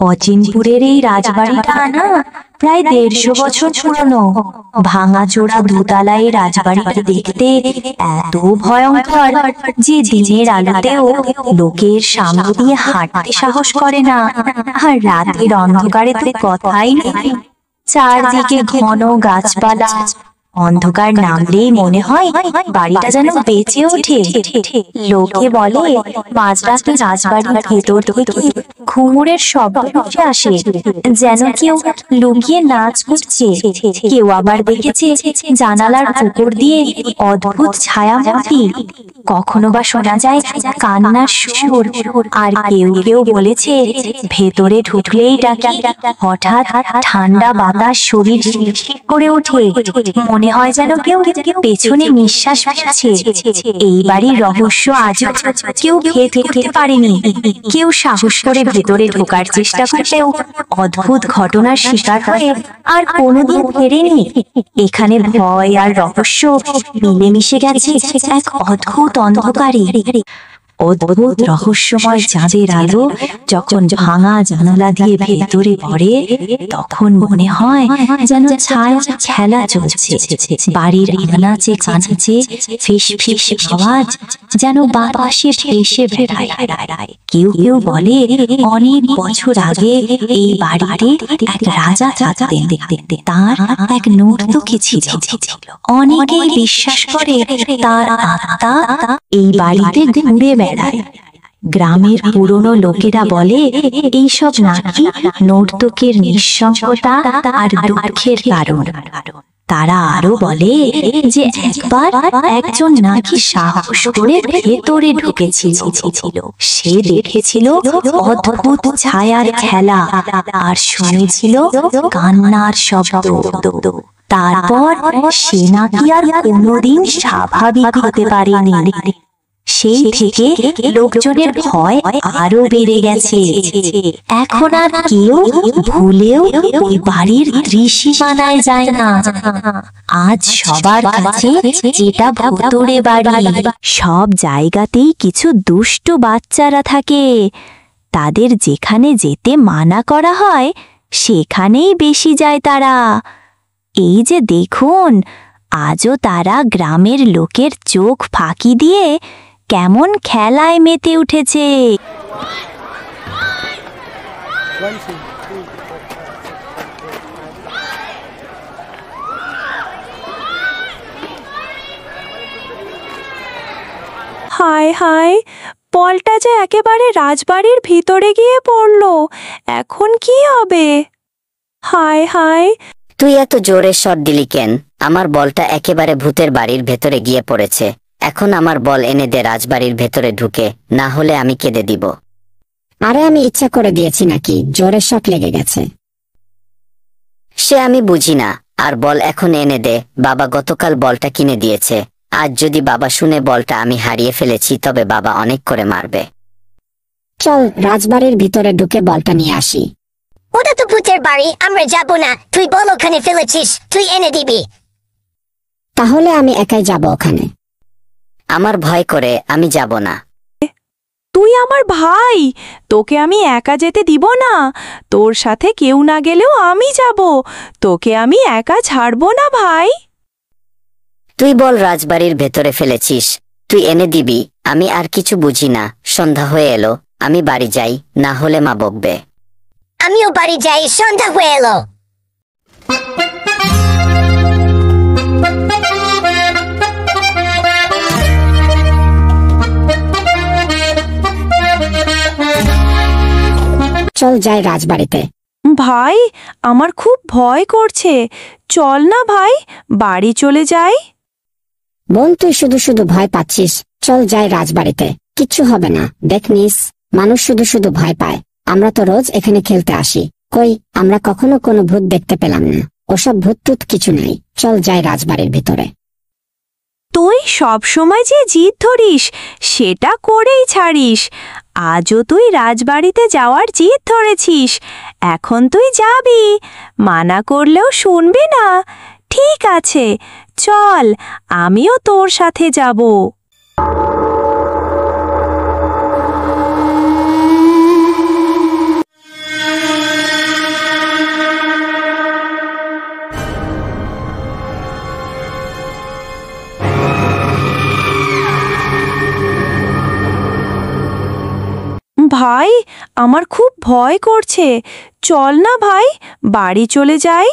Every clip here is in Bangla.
অচিনপুরের এই রাজবাড়িটা না প্রায় ১৫০ বছর পুরনো। ভাঙাচোরা দোতলা এই রাজবাড়িটা দেখতে এত ভয়ঙ্কর যে দিনের আলোতেও লোকের সামনে দিয়ে হাঁটতে সাহস করে না। আর রাতের অন্ধকারে তো কথাই নেই, চারদিকে ঘন গাছপালা। অন্ধকার নামলেই মনে হয় বাড়িটা যেন বেঁচে ওঠে। লোকে বলে মাঝরাতে রাজবাড়ির ভেতর থেকে ঘুঙুরের শব্দ উঠে আসে, যেন কেউ লুকিয়ে নাচ করছে। কেউ আবার দেখেছে জানালার উপর দিয়ে অদ্ভুত ছায়ামূর্তি। কখনো বা শোনা যায় কান্নার সুর। আর কেউ কেউ বলেছে ভেতরে ঢুকলেই নাকি হঠাৎ ঠান্ডা বাতাস শরীর শিরশির করে ওঠে, মনে হয় যেন কেউ পেছনে নিঃশ্বাস ফেলছে। এই বাড়ির রহস্য আজও কেউ ভেদ করতে পারেনি। কেউ সাহস করে ভেতরে ঢোকার চেষ্টা করলেও অদ্ভুত ঘটনার শিকার হয়ে আর কোনোদিন ফেরেনি। এখানে ভয় আর রহস্য মিলেমিশে গেছে এক অদ্ভুত অন্ধকারে। অদ্ভুত রহস্যময় চাঁদের আলো যখন ভাঙা জানালা দিয়ে ভেতরে পড়ে, তখন মনে হয় যেন ছায়া খেলা চলছে। বাড়ির আনাচে কানাচে ফিস ফিস আওয়াজ যেন বাতাসে ভেসে বেড়ায়। কেউ কেউ বলে অনেক বছর আগে এই বাড়িতে এক রাজা থাকতেন, তার এক নর্তকী ছিল। অনেকেই বিশ্বাস করে তার আত্মা এই বাড়িতে ঘুরে বেড়ায়। গ্রামের পুরনো লোকেরা বলে এইসব নাকি নর্তকের নিঃসঙ্গতা আর দুঃখের কারণ। তারা আরো বলে যে একবার একজন নাকি সাহস করে ভেতরে ঢুকেছিল। সে দেখেছিল অদ্ভুত ছায়ার খেলা আর শুনেছিল কান্নার শব্দ। তারপর সে নাকি আর কোনোদিন স্বাভাবিক হতে পারেনি। সেই থেকে লোকজনের ভয় আরো বেড়ে গেছে। এখন আর কেউ ভুলেও ওই বাড়ির ত্রিসীমানায় যায় না। আজ সবার কাছে এটা ভুতুড়ে বাড়ি। সব জায়গাতেই কিছু দুষ্ট বাচ্চারা থাকে, তাদের যেখানে যেতে মানা করা হয় সেখানেই বেশি যায় তারা। এই যে দেখুন, আজও তারা গ্রামের লোকের চোখ ফাঁকি দিয়ে কেমন খেলায় মেতে উঠেছে। হায় হায়, বলটা যে একেবারে রাজবাড়ির ভিতরে গিয়ে পড়লো, এখন কি হবে? হায় হায়। তুই এত জোরে শট দিলি কেন? আমার বলটা একেবারে ভূতের বাড়ির ভেতরে গিয়ে পড়েছে। এখন আমার বল এনে দে রাজবাড়ির ভেতরে ঢুকে, না হলে আমি কেঁদে দিব। আরে আমি ইচ্ছা করে দিয়েছি নাকি? জোরে শট লেগে গেছে। সে আমি বুঝি না। আর বল এখন এনে দে। বাবা গতকাল বলটা কিনে দিয়েছে। আজ যদি বাবা শুনে বলটা আমি হারিয়ে ফেলেছি, তবে বাবা অনেক করে মারবে। চল রাজবাড়ির ভিতরে ঢুকে বলটা নিয়ে আসি। ওটা তো ভূতের বাড়ি, আমরা যাব না। তুই বল ওখানে ফেলেছিস, তুই এনে দিবি। তাহলে আমি একাই যাব ওখানে। আমার ভয় করে, আমি যাব না। তুই আমার ভাই, তোকে আমি একা যেতে দিব না। তোর সাথে কেউ না গেলেও আমি যাব, তোকে আমি একা ছাড়বো না ভাই। তুই বল রাজবাড়ির ভেতরে ফেলেছিস, তুই এনে দিবি। আমি আর কিছু বুঝি না। সন্ধ্যা হয়ে এলো, আমি বাড়ি যাই, না হলে মা বকবে। আমিও বাড়ি যাই, সন্ধ্যা হয়ে এলো। চল যাই রাজবাড়িতে। ভাই, আমার খুব ভয় করছে, চল না ভাই, বাড়ি চলে যাই। বোন, তুই শুধু শুধু ভয় পাচ্ছিস। চল যাই রাজবাড়িতে, কিচ্ছু হবে না। দেখ নিস, মানুষ শুধু শুধু ভয় পায়। আমরা তো রোজ এখানে খেলতে আসি, কই আমরা কখনো কোনো ভূত দেখতে পেলাম না। ওসব ভূত টুত কিছু নাই। চল যাই রাজবাড়ির ভিতরে। তুই সব সময় যে জিদ ধরিস, সেটা করেই ছাড়িস। আজও তুই রাজবাড়িতে যাওয়ার জিদ ধরেছিস, এখন তুই যাবি। মানা করলেও শুনবি না। ঠিক আছে, চল, আমিও তোর সাথে যাব। ভাই, আমার খুব ভয় করছে। চল না ভাই, বাড়ি চলে যাই।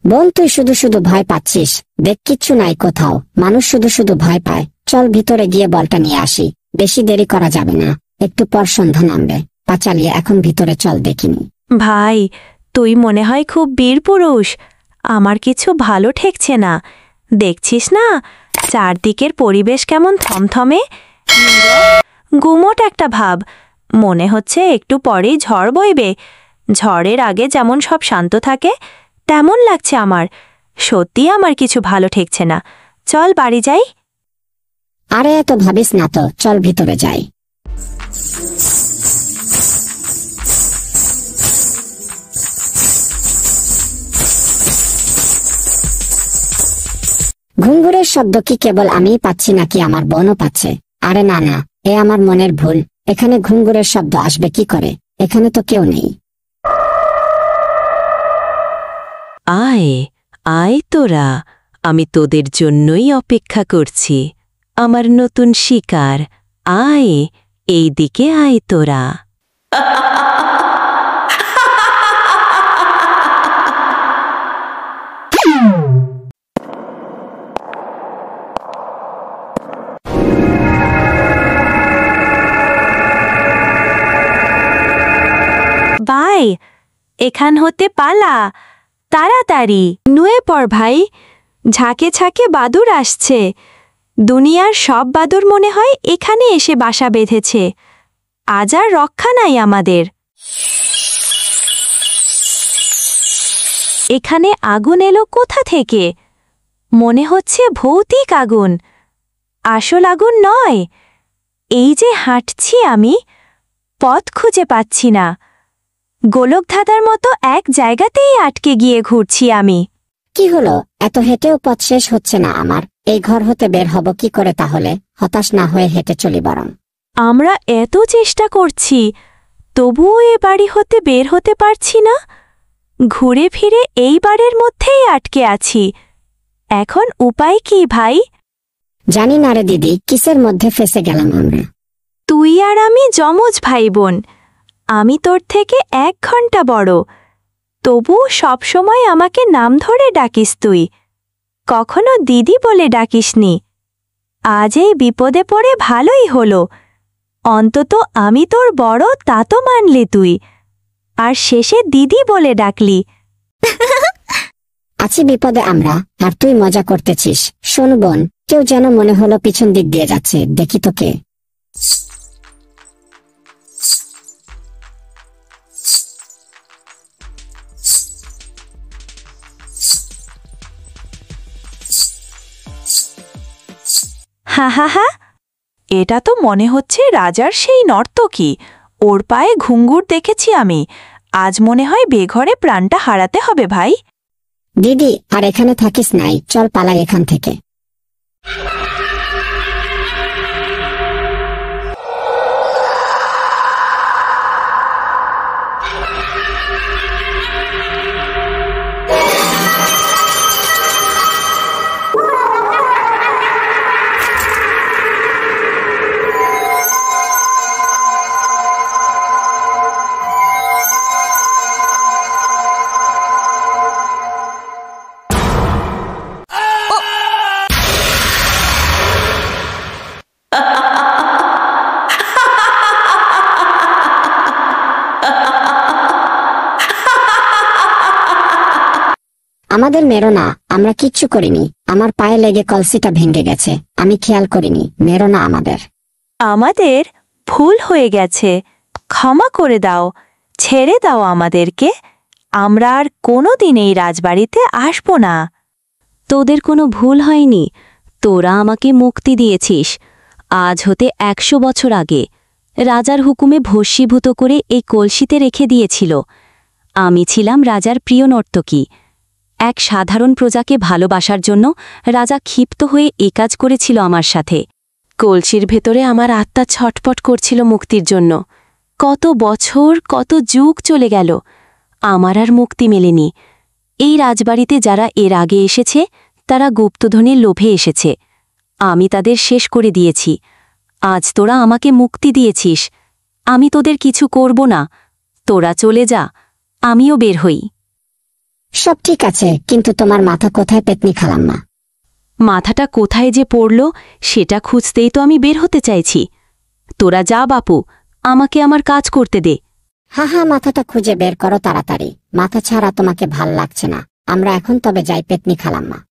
বোন তুই শুধু শুধু ভয় পাচ্ছিস, দেখ কিচ্ছু নাই কোথাও, মানুষ শুধু শুধু ভয় পায়। চল ভিতরে গিয়ে বলটা নিয়ে আসি, বেশি দেরি করা যাবে না, একটু পর সন্ধ্যা নামবে। পা চালিয়ে এখন ভিতরে চল দেখিনি। ভাই, তুই মনে হয় খুব বীর পুরুষ। আমার কিছু ভালো ঠেকছে না। দেখছিস না চারদিকের পরিবেশ কেমন থমথমে, গুমোট একটা ভাব। মনে হচ্ছে একটু পরেই ঝড় বইবে। ঝড়ের আগে যেমন সব শান্ত থাকে, তেমন লাগছে আমার। সত্যি আমার কিছু ভালো ঠেকছে না। চল বাড়ি যাই। আরে এত ভাবিস না তো, চল ভিতরে যাই। ঘুঙ্গুরের শব্দ কি কেবল আমিই পাচ্ছি নাকি আমার বোনও পাচ্ছে? আরে না না, এ আমার মনের ভুল। এখানে ঘুঙ্গুরের শব্দ আসবে কি করে? এখানে তো কেউ নেই। আয় আয় তোরা, আমি তোদের জন্যই অপেক্ষা করছি। আমার নতুন শিকার, আয় এই দিকে আয় তোরা। ভাই, এখান হতে পালা, তাড়াতাড়ি নুয়ে পড় ভাই। ঝাঁকে ঝাঁকে বাদুর আসছে। দুনিয়ার সব বাদুর মনে হয় এখানে এসে বাসা বেঁধেছে। আজ আর রক্ষা নাই আমাদের। এখানে আগুন এলো কোথা থেকে? মনে হচ্ছে ভৌতিক আগুন, আসল আগুন নয়। এই যে হাঁটছি আমি, পথ খুঁজে পাচ্ছি না। গোলকধাঁধার মতো এক জায়গাতেই আটকে গিয়ে ঘুরছি আমি। কি হলো? এত হেঁটেও পথ শেষ হচ্ছে না আমার। এই ঘর হতে বের হব কি করে তাহলে? হতাশ না হয়ে হেঁটে চলি বরং। আমরা এত চেষ্টা করছি, তবুও এ বাড়ি হতে বের হতে পারছি না। ঘুরে ফিরে এই বাড়ির মধ্যেই আটকে আছি। এখন উপায় কি ভাই? জানি না রে দিদি, কিসের মধ্যে ফেসে গেলাম আমরা। তুই আর আমি যমজ ভাই বোন। আমি তোর থেকে 1 ঘন্টা বড়, তবু সবসময় আমাকে নাম ধরে ডাকিস তুই, কখনো দিদি বলে ডাকিসনি। আজ এই বিপদে পড়ে ভালোই হলো, অন্তত আমি তোর বড় তা তো মানলি তুই, আর শেষে দিদি বলে ডাকলি। আছি বিপদে আমরা, আর তুই মজা করতেছিস। শোন বোন, কেউ যেন মনে হলো পিছন দিক দিয়ে যাচ্ছে, দেখি তো কে। হা হা হা, এটা তো মনে হচ্ছে রাজার সেই নর্তকী। ওর পায়ে ঘুঙ্গুর দেখেছি আমি। আজ মনে হয় বেঘরে প্রাণটা হারাতে হবে ভাই। দিদি, আর এখানে থাকিস নাই, চল পালাই এখান থেকে। আমাদের মেরো না, আমরা কিচ্ছু করিনি। আমার পায়ে লেগে কলসিটা ভেঙে গেছে, আমি খেয়াল করিনি। মেরো না আমাদের। আমাদের ভুল হয়ে গেছে, ক্ষমা করে দাও, ছেড়ে দাও আমাদেরকে। আমরা আর কোনো দিন এই রাজবাড়িতে আসব না। তোদের কোনো ভুল হয়নি, তোরা আমাকে মুক্তি দিয়েছিস। আজ হতে 100 বছর আগে রাজার হুকুমে ভস্মীভূত করে এই কলসিতে রেখে দিয়েছিল। আমি ছিলাম রাজার প্রিয় নর্তকী। এক সাধারণ প্রজাকে ভালোবাসার জন্য রাজা ক্ষিপ্ত হয়ে এ কাজ করেছিল আমার সাথে। কলসির ভেতরে আমার আত্মা ছটপট করছিল মুক্তির জন্য। কত বছর, কত যুগ চলে গেল, আমার আর মুক্তি মেলেনি। এই রাজবাড়িতে যারা এর আগে এসেছে তারা গুপ্তধনের লোভে এসেছে। আমি তাদের শেষ করে দিয়েছি। আজ তোরা আমাকে মুক্তি দিয়েছিস, আমি তোদের কিছু করব না, তোরা চলে যা, আমিও বের হই। সব ঠিক আছে, কিন্তু তোমার মাথা কোথায় পেতনি খালাম্মা? মাথাটা কোথায় যে পড়ল সেটা খুঁজতেই তো আমি বের হতে চাইছি। তোরা যা বাপু, আমাকে আমার কাজ করতে দে। হা, মাথাটা খুঁজে বের করো তাড়াতাড়ি। মাথা ছাড়া তোমাকে ভাল লাগছে না। আমরা এখন তবে যাই পেতনি খালাম্মা।